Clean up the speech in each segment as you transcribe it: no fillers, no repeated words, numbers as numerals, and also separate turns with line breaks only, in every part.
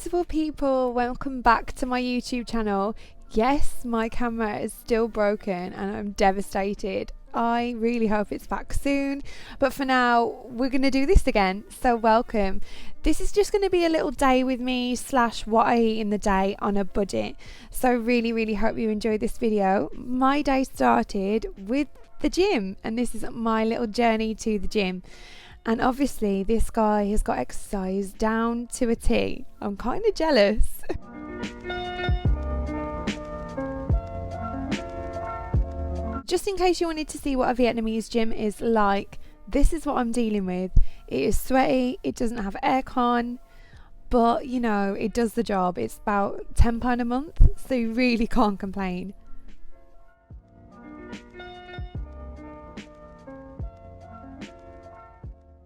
Beautiful people, welcome back to my YouTube channel. Yes, my camera is still broken and I'm devastated. I really hope it's back soon, but for now we're going to do this again, so welcome. This is just going to be a little day with me / what I eat in the day on a budget, so really hope you enjoy this video. My day started with the gym, and this is my little journey to the gym. And obviously this guy has got exercise down to a T. I'm kind of jealous. Just in case you wanted to see what a Vietnamese gym is like, this is what I'm dealing with. It is sweaty, it doesn't have aircon, but you know, it does the job. It's about £10 a month, so you really can't complain.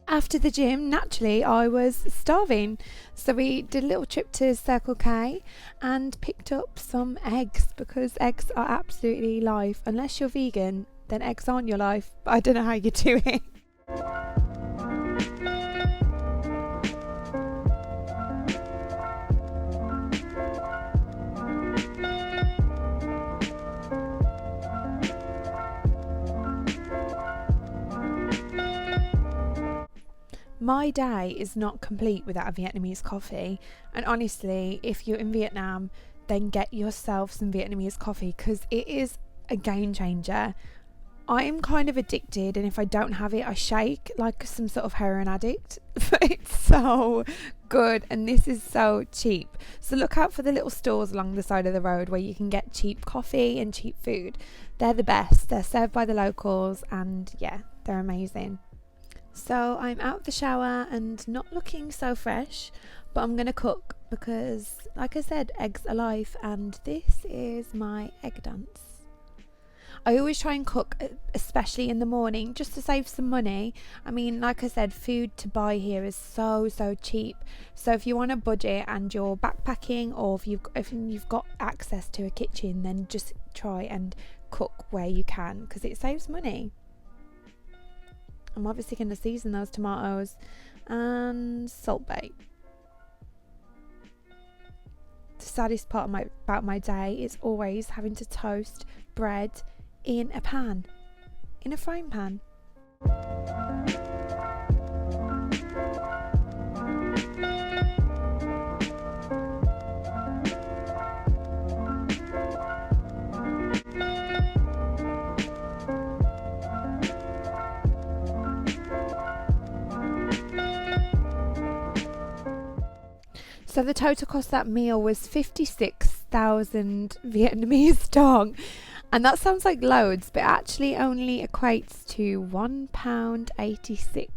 After the gym, naturally, I was starving, so we did a little trip to Circle K and picked up some eggs, because eggs are absolutely life. Unless you're vegan, then eggs aren't your life, but I don't know how you do it. My day is not complete without a Vietnamese coffee, and honestly, if you're in Vietnam, then get yourself some Vietnamese coffee, because it is a game changer. I am kind of addicted, and if I don't have it, I shake like some sort of heroin addict. But it's so good, and this is so cheap. So look out for the little stores along the side of the road where you can get cheap coffee and cheap food. They're the best. They're served by the locals, and yeah, they're amazing. So I'm out the shower and not looking so fresh, but I'm gonna cook because, like I said, eggs are life, and this is my egg dance. I always try and cook, especially in the morning, just to save some money. I mean, like I said, food to buy here is so cheap. So if you want a budget and you're backpacking, or if you've got access to a kitchen, then just try and cook where you can, because it saves money. I'm obviously going to season those tomatoes and salt bait. The saddest part about my day is always having to toast bread in a pan, in a frying pan. So the total cost of that meal was 56,000 Vietnamese dong. And that sounds like loads, but actually only equates to £1.86.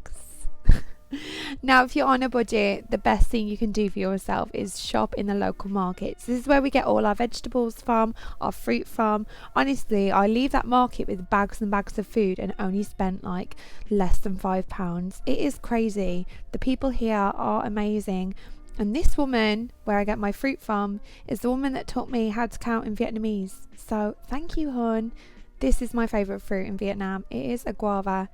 Now, if you're on a budget, the best thing you can do for yourself is shop in the local markets. This is where we get all our vegetables from, our fruit from. Honestly, I leave that market with bags and bags of food and only spent like less than £5. It is crazy. The people here are amazing. And this woman, where I get my fruit from, is the woman that taught me how to count in Vietnamese. So thank you, hon. This is my favourite fruit in Vietnam. It is a guava.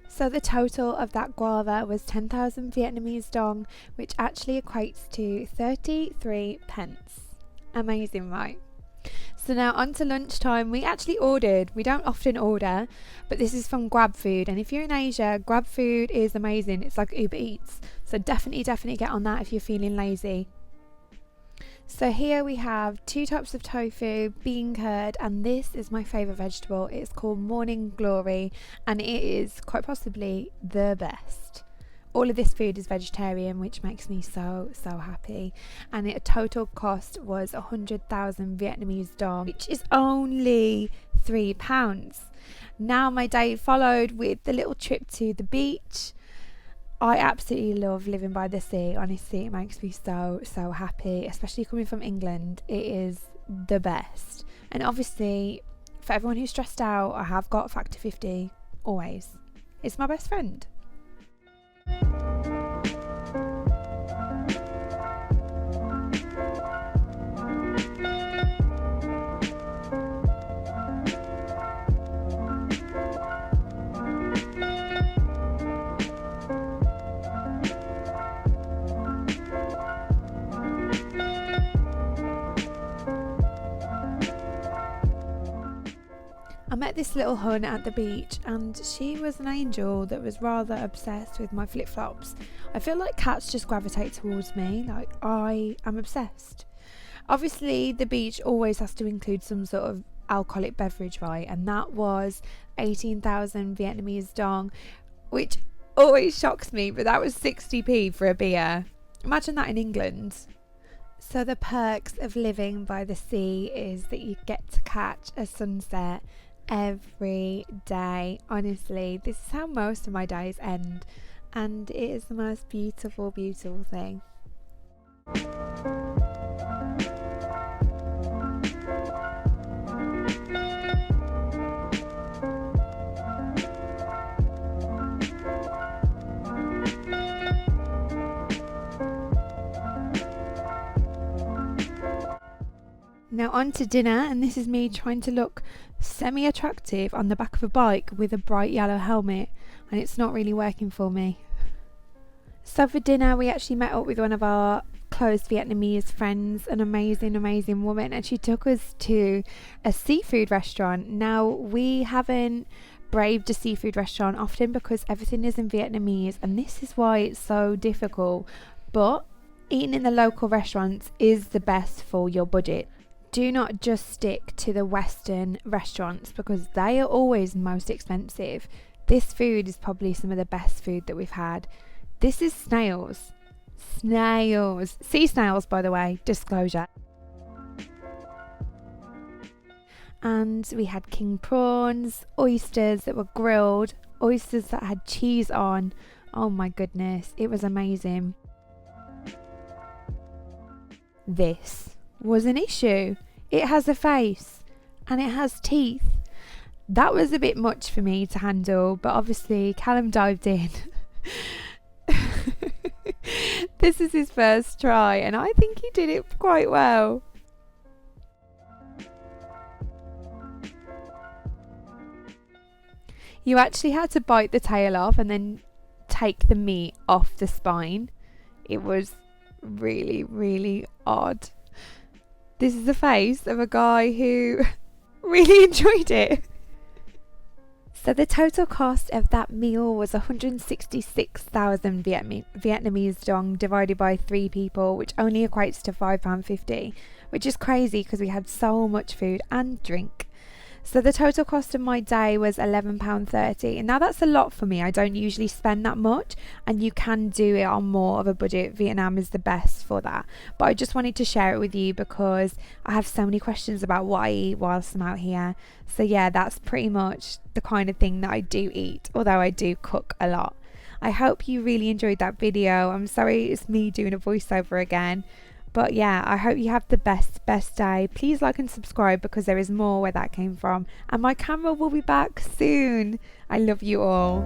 So the total of that guava was 10,000 Vietnamese dong, which actually equates to 33 pence. Amazing, right? So now on to lunchtime. We actually ordered. We don't often order, but this is from Grab Food, and if you're in Asia, Grab Food is amazing. It's like Uber Eats, so definitely get on that if you're feeling lazy. So here we have 2 types of tofu, bean curd, and this is my favourite vegetable. It's called Morning Glory, and it is quite possibly the best. All of this food is vegetarian, which makes me so happy. And a total cost was 100,000 Vietnamese dong, which is only £3. Now my day followed with the little trip to the beach. I absolutely love living by the sea. Honestly, it makes me so happy, especially coming from England. It is the best. And obviously, for everyone who's stressed out, I have got Factor 50 always. It's my best friend. met this little hun at the beach, and she was an angel that was rather obsessed with my flip-flops. I feel like cats just gravitate towards me, like I am obsessed. Obviously the beach always has to include some sort of alcoholic beverage, right? And that was 18,000 Vietnamese dong, which always shocks me, but that was 60p for a beer. Imagine that in England. So the perks of living by the sea is that you get to catch a sunset every day. Honestly, this is how most of my days end, and it is the most beautiful thing. Now on to dinner, and this is me trying to look semi-attractive on the back of a bike with a bright yellow helmet, and it's not really working for me. So for dinner we actually met up with one of our close Vietnamese friends, an amazing woman, and she took us to a seafood restaurant. Now we haven't braved a seafood restaurant often because everything is in Vietnamese, and this is why it's so difficult, but eating in the local restaurants is the best for your budget. Do not just stick to the Western restaurants because they are always most expensive. This food is probably some of the best food that we've had. This is snails. Sea snails, by the way, disclosure. And we had king prawns, oysters that were grilled, oysters that had cheese on. Oh my goodness, it was amazing. This was an issue. It has a face and it has teeth. That was a bit much for me to handle, but obviously Callum dived in. This is his first try and I think he did it quite well. You actually had to bite the tail off and then take the meat off the spine. It was really odd. This is the face of a guy who really enjoyed it. So the total cost of that meal was 166,000 Vietnamese dong divided by 3 people, which only equates to £5.50, which is crazy because we had so much food and drink. So the total cost of my day was £11.30, and now that's a lot for me. I don't usually spend that much, and you can do it on more of a budget. Vietnam is the best for that, but I just wanted to share it with you because I have so many questions about what I eat whilst I'm out here. So yeah, that's pretty much the kind of thing that I do eat, although I do cook a lot. I hope you really enjoyed that video. I'm sorry it's me doing a voiceover again. But yeah, I hope you have the best day. Please like and subscribe because there is more where that came from. And my camera will be back soon. I love you all.